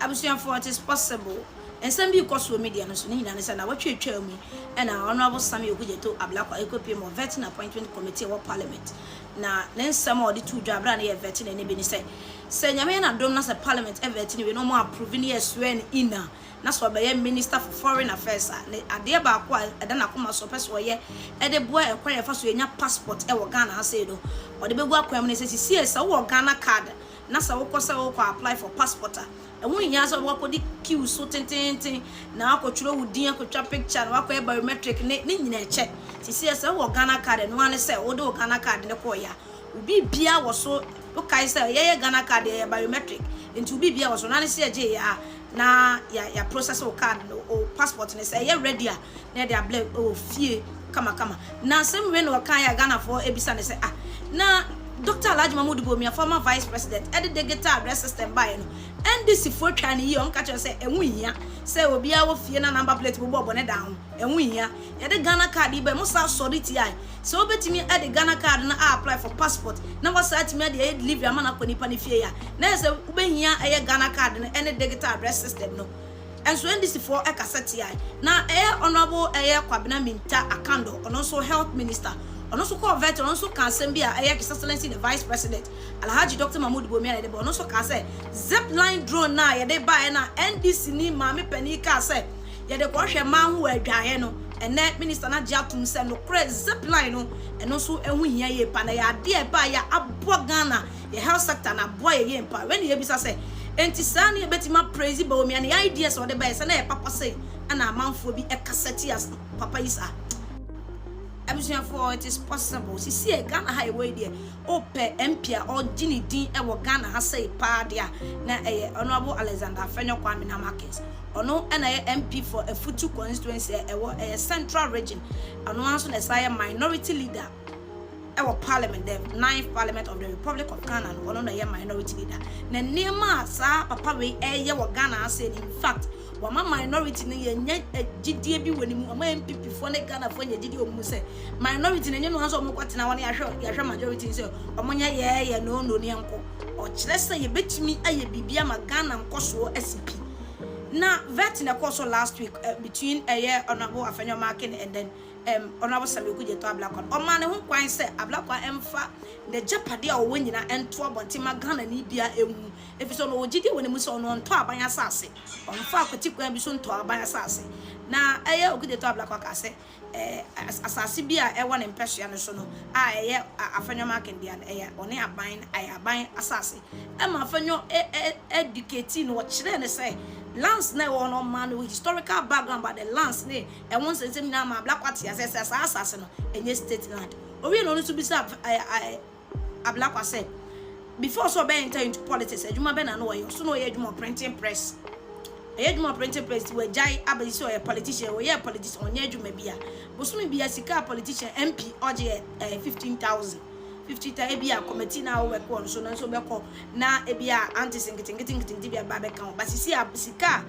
abusuafo it is possible. And some be cause media no so ni na say na watwe twa mu and honorable Sam George Okudzeto Ablakwa ekopie mo vetting appointment committee of parliament na nsam o de two dwabra na ye vetting na be ni say nyame na dom na say parliament e vetting we no more approve ni swear ina na so be minister for foreign affairs na ade ba ko eda na koma so person ye e de boa e kwa ye fa so enya passport e wo Ghana ha say do o de begu akwam na say si wo Ghana card na sa wo apply for passport and when you answer what could queue so ten now akotro wudi akotwa picture na akwa biometric ne nyina check see say wo Ghana card no one say wo do Ghana card ne ko ya ubi bia wo so okay say ye Ghana card ye biometric into ubi bia wo so na say je ya na ya process o card o passport ne say ye ready na dey able o fie kama na same way no kan ya Ghana for ebisa ne say na Dr. Mahama, former vice president, edit the guitar address system by NDC for Chani, young catcher say, and we here say, will be our Fiena number plate will bob on it down, and we here, at the Ghana card, but most solid TI. So, bet me at the Ghana card and I apply for passport. Now, was that me the leave your man up on Ipanifia. There's a when here a Ghana card and any digital address system, no. And so, NDC for a cassette. Now, honorable Kwabena Minta Akando, and also health minister. And also call vet and also can send be His Excellency the Vice President Alhaji Dr. Mahmoud Bawumia de and also can say zip line drone na ye de buy na NDC ni mami penny ka say ye de kwash man who adwaye no and net minister na jatum say no credit zip line no and also ehun hia ye pa na ya de ba ya abo Ghana ye health sector na boy ye mpa when ye bisa say enti sani ye betima praise Bawumia na ideas or the buy say na ye papa say ana amanfo bi e cassette as papa isa for it is possible. See a Ghana highway there. Ope MP or Ginny Dean ever Ghana has say pa there. Na honorable Alexander Kwame Mahama Coast. Or no MP for a Futu constituency a central region. And once on a minority leader. Our parliament, the 9th parliament of the Republic of Ghana, or on a minority leader. Na nema sa papa we Ghana said in fact. Wama minority ne ye gidie bi wani mu ama MPP fo ne Ghana fo nye gidie omu se minority ne no hanso omo kwatena wani yahwe majority se omonya ye no ne enko o kire se ye betimi aye bibia ma Ghana nkoso SCP na vet na course last week between honorable Afenyo Markin and then honorable Sam George Okudzeto Ablakwa o man ho kwan se Ablakwa emfa the jeopardy a wo nyina ento abontima Ghana ni bia emu efiso no ogidi woni mu so no nto aban asase onfa akwati kwan bi so nto aban asase na Okudzeto Ablakwa ka se asase bi a ewo ne mpehia no so no Afenyo Markin dia one aban asase ma Afenyo educate no kire ne say lands na one man with historical background but the lands ne e won say na ma Ablakwa tia asase no enye state land owi no to be say Ablakwa say before so be enter into politics ejuma be na no way so no ye ejuma printing press we jai abali so a politician we ye politician onye ejuma bia bosumi bia sika politician MP oje 15,000 bia committee na work on so na so be call na e bia anti singiting bia ba be kan but sika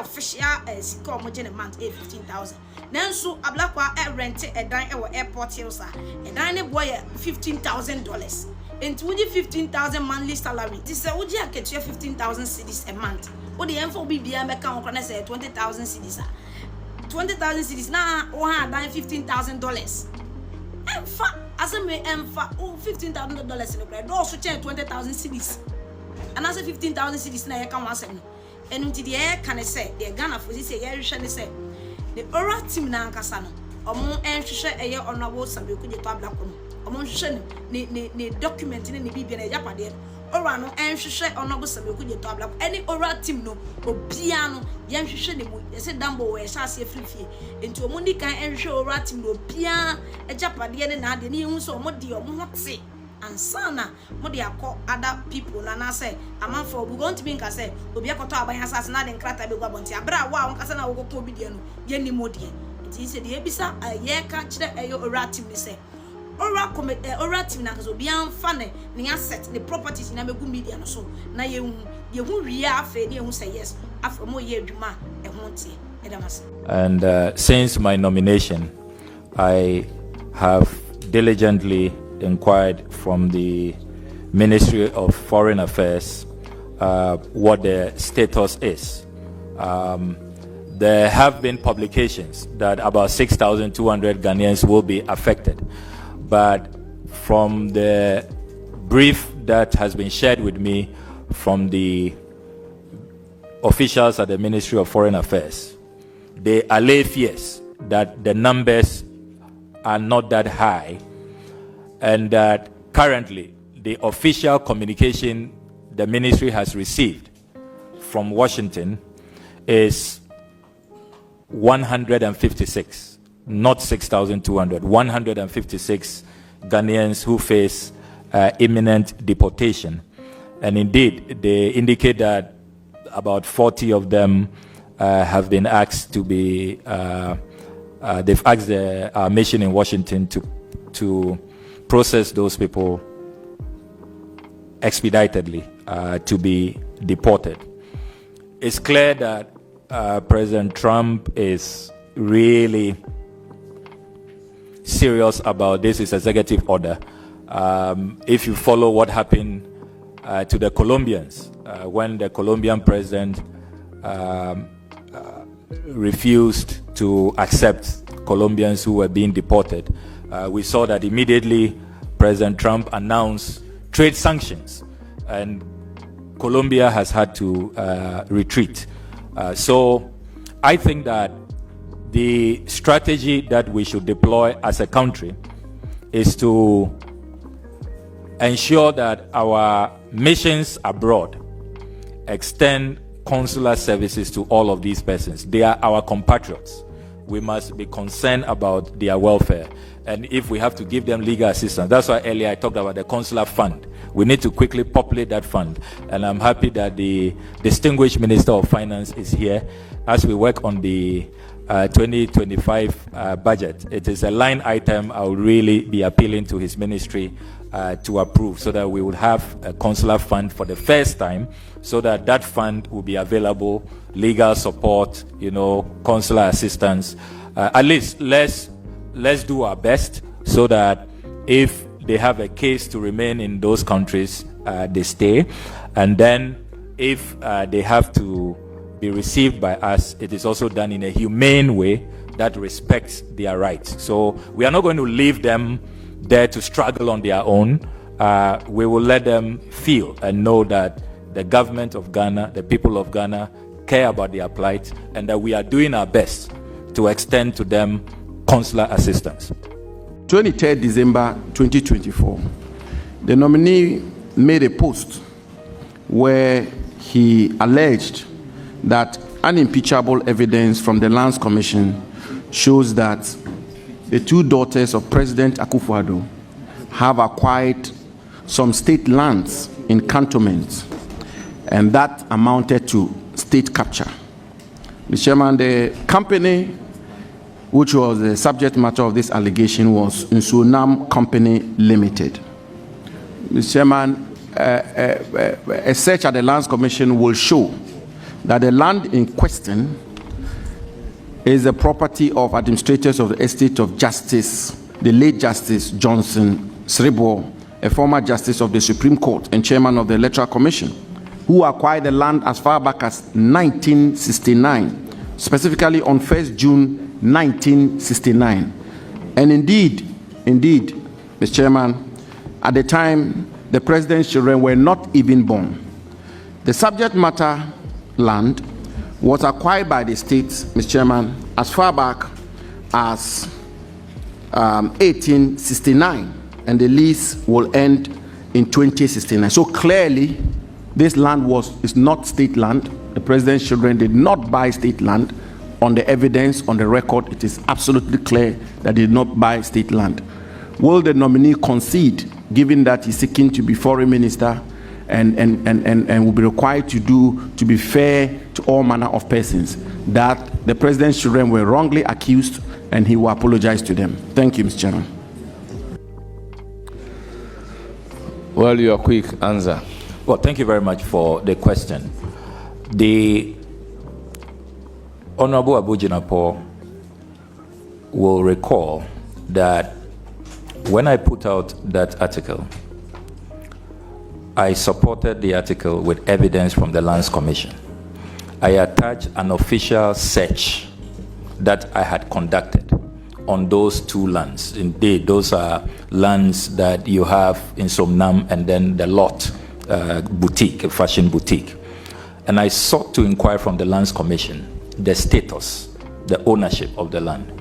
official sika o mo je month 15,000 nanso Ablakwa rent e dan e wo airport hills e dan ne boy $15,000 and with 15,000 monthly salary this say would you get 15,000 cedis a month what the info be bia me kan ko na say 20,000 cedis 20,000 cedis na o ha dan $15,000 emfa aseme emfa $15,000 in the grade also change 20,000 cedis and as 15,000 cedis na ye kan wasem no enu ti de kan say the Ghana for say ye hwehwe ne say the oral team na ankasa no omo enhwehwe eye honorable Sam George Okudzeto Ablakwa no omo hwehwe ne document ne bibia na yapade oral no enhwehwe honorable Sam George Okudzeto Ablakwa any oral team no obia no ye nhwehwe ne mu ye say dambo we hyase frifie enti omo ndi kan enhwehwe oral team no obia yapade ne na ade ne hu so omo de omo hote ansana mo de akọ other people na say amanfo we going to be nka say obi akoto aban asase na de nkrata be gwa bonti abra wa onka say na wo kokọ obi de no ye ni modie nti say de ebisa ye ka kire oral team ni say oral team na kaso obi anfa ne asset the properties na megu media no so na ye hu wi afa ne hu say yes afa mo ye adwuma e ho tie edamase. And since my nomination I have diligently inquired from the Ministry of Foreign Affairs what the status is. There have been publications that about 6,200 Ghanaians will be affected. But from the brief that has been shared with me from the officials at the Ministry of Foreign Affairs, they allay fears that the numbers are not that high, and that currently the official communication the ministry has received from Washington is 156, not 6,200, 156 Ghanaians who face imminent deportation. And indeed, they indicate that about 40 of them have been asked to be, they've asked our mission in Washington to process those people expeditedly to be deported. It's clear that President Trump is really serious about this executive order. If you follow what happened to the Colombians when the Colombian president refused to accept Colombians who were being deported, we saw that immediately President Trump announced trade sanctions, and Colombia has had to retreat. So I think that the strategy that we should deploy as a country is to ensure that our missions abroad extend consular services to all of these persons. They are our compatriots. We must be concerned about their welfare. And if we have to give them legal assistance, that's why earlier I talked about the consular fund. We need to quickly populate that fund. And I'm happy that the distinguished Minister of Finance is here as we work on the 2025 budget. It is a line item I will really be appealing to his ministry to approve, so that we would have a consular fund for the first time, so that that fund will be available, legal support, consular assistance. At least let's do our best so that if they have a case to remain in those countries, they stay. And then if they have to be received by us, it is also done in a humane way that respects their rights. So we are not going to leave them there to struggle on their own. We will let them feel and know that the government of Ghana, the people of Ghana, care about their plight, and that we are doing our best to extend to them consular assistance. 23rd December 2024, the nominee made a post where he alleged that unimpeachable evidence from the Lands Commission shows that the two daughters of President Akufo-Addo have acquired some state lands in cantonments, and that amounted to state capture. Mr. Chairman, the company which was the subject matter of this allegation was Nsunam Company Limited. Mr. Chairman, a search at the Lands Commission will show that the land in question is the property of administrators of the estate of Justice, the late Justice Johnson Asiamah, a former Justice of the Supreme Court and Chairman of the Electoral Commission, who acquired the land as far back as 1969, specifically on 1st June 1969. And indeed, Mr. Chairman, at the time, the President's children were not even born. The subject matter land was acquired by the state, Mr. Chairman, as far back as 1869, and the lease will end in 2069. So clearly, this land is not state land. The President's children did not buy state land. On the evidence, on the record, it is absolutely clear that they did not buy state land. Will the nominee concede, given that he's seeking to be foreign minister and will be required to be fair to all manner of persons, that the President's children were wrongly accused and he will apologize to them? Thank you, Mr. Chairman. Well, your quick answer. Well, thank you very much for the question. The Honorable Abu will recall that when I put out that article, I supported the article with evidence from the Lands Commission. I attached an official search that I had conducted on those two lands. Indeed, those are lands that you have in Somnam and then the Lot boutique, a fashion boutique. And I sought to inquire from the Lands Commission the status, the ownership of the land.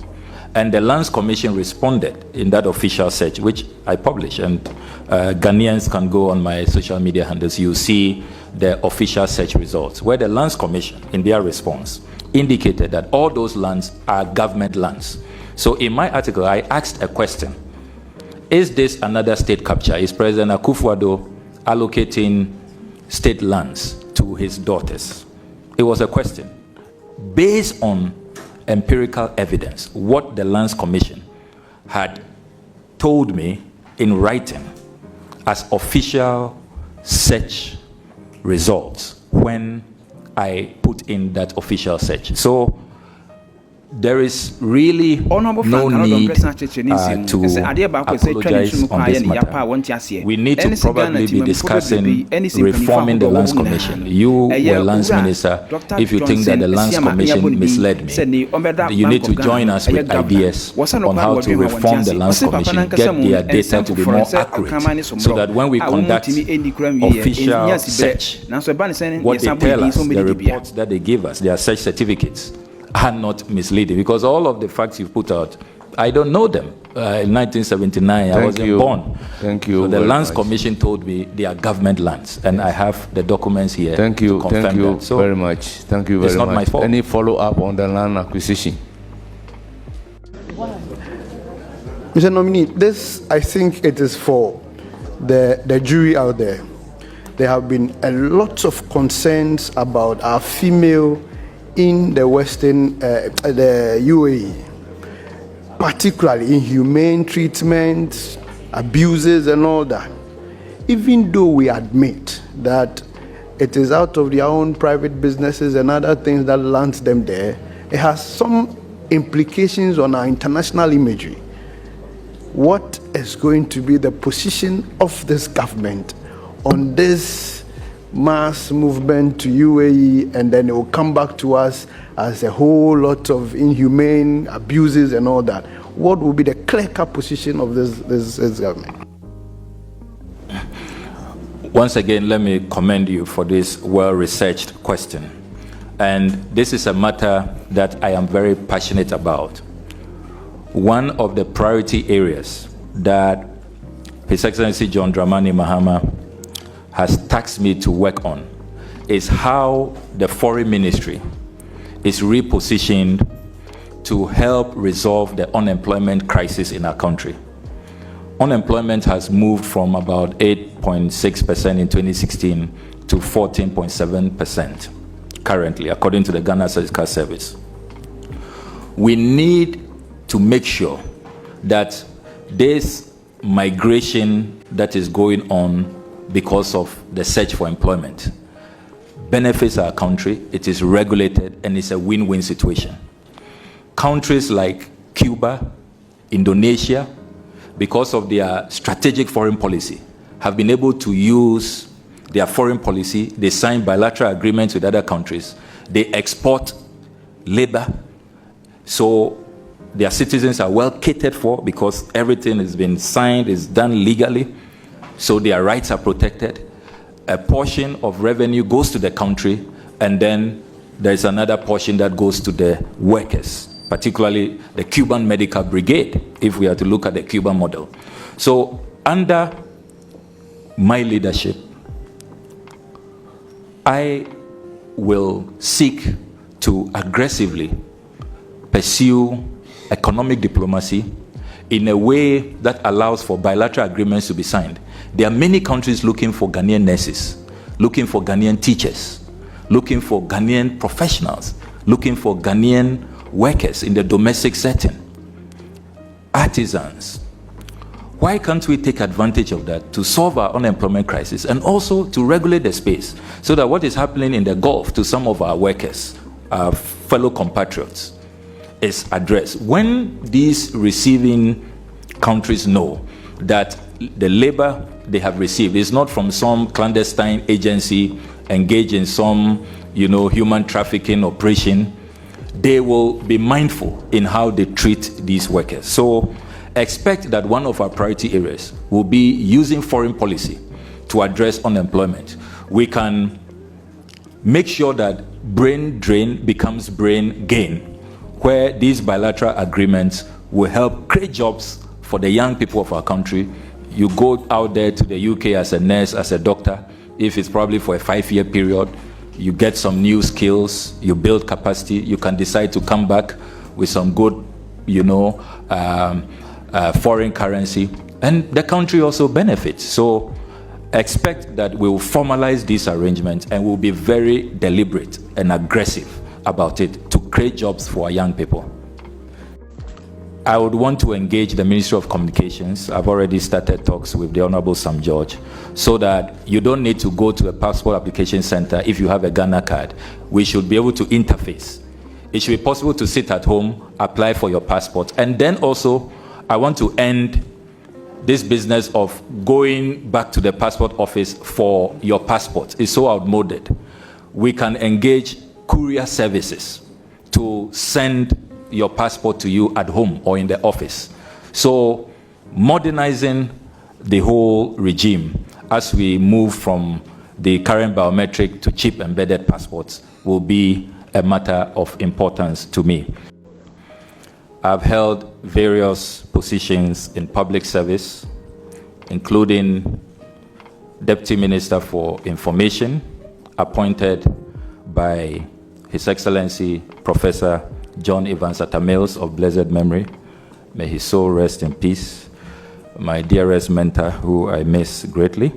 And the Lands Commission responded in that official search, which I published, and Ghanaians can go on my social media handles. You see the official search results, where the Lands Commission, in their response, indicated that all those lands are government lands. So in my article, I asked a question. Is this another state capture? Is President Akufo-Addo allocating state lands to his daughters? It was a question. Based on empirical evidence, what the Lands Commission had told me in writing as official search results when I put in that official search. So there is really no need to apologize on this matter. We need to probably be discussing reforming the Lands Commission. You were Lands Minister. If you think that the Lands Commission misled me, you need to join us with ideas on how to reform the Lands Commission, get their data to be more accurate, so that when we conduct official search, what they tell us, the reports that they give us, their search certificates, are not misleading, because all of the facts you put out, I don't know them. In 1979, I wasn't born. Thank you. So the Lands Commission told me they are government lands, and I have the documents here. Thank you. To confirm Thank you that. So very much. Thank you very much. It's not my fault. Any follow-up on the land acquisition? Mr. Nominee, this, I think it is for the jury out there. There have been a lot of concerns about our female in the Western, the UAE, particularly inhumane treatment, abuses and all that. Even though we admit that it is out of their own private businesses and other things that lands them there, it has some implications on our international imagery. What is going to be the position of this government on this mass movement to UAE, and then it will come back to us as a whole lot of inhumane abuses and all that? What will be the clear-cut position of this government? once again, let me commend you for this well-researched question. And this is a matter that I am very passionate about. One of the priority areas that His Excellency John Dramani Mahama has tasked me to work on is how the Foreign Ministry is repositioned to help resolve the unemployment crisis in our country. Unemployment has moved from about 8.6% in 2016 to 14.7% currently, according to the Ghana Statistical Service. We need to make sure that this migration that is going on because of the search for employment benefits our country, it is regulated, and it's a win-win situation. Countries like Cuba, Indonesia, because of their strategic foreign policy, have been able to use their foreign policy. They sign bilateral agreements with other countries. They export labor. So their citizens are well catered for because everything has been signed, is done legally. So their rights are protected. A portion of revenue goes to the country, and then there's another portion that goes to the workers, particularly the Cuban Medical Brigade, if we are to look at the Cuban model. So under my leadership, I will seek to aggressively pursue economic diplomacy in a way that allows for bilateral agreements to be signed. There are many countries looking for Ghanaian nurses, looking for Ghanaian teachers, looking for Ghanaian professionals, looking for Ghanaian workers in the domestic setting, artisans. Why can't we take advantage of that to solve our unemployment crisis and also to regulate the space so that what is happening in the Gulf to some of our workers, our fellow compatriots, is addressed? When these receiving countries know that the labor they have received is not from some clandestine agency engaged in some, human trafficking operation, they will be mindful in how they treat these workers. So expect that one of our priority areas will be using foreign policy to address unemployment. We can make sure that brain drain becomes brain gain, where these bilateral agreements will help create jobs for the young people of our country. You go out there to the UK as a nurse, as a doctor, if it's probably for a 5-year period, you get some new skills, you build capacity, you can decide to come back with some good, foreign currency, and the country also benefits. So expect that we will formalize these arrangements and we'll be very deliberate and aggressive about it to create jobs for our young people. I would want to engage the Ministry of Communications. I've already started talks with the Honorable Sam George, so that you don't need to go to a passport application center if you have a Ghana card. We should be able to interface. It should be possible to sit at home, apply for your passport. And then also, I want to end this business of going back to the passport office for your passport. It's so outmoded. We can engage courier services to send your passport to you at home or in the office. So modernizing the whole regime as we move from the current biometric to chip embedded passports will be a matter of importance to me. I've held various positions in public service, including Deputy Minister for Information, appointed by His Excellency Professor John Evans Atta-Mills of blessed memory. May his soul rest in peace. My dearest mentor, who I miss greatly.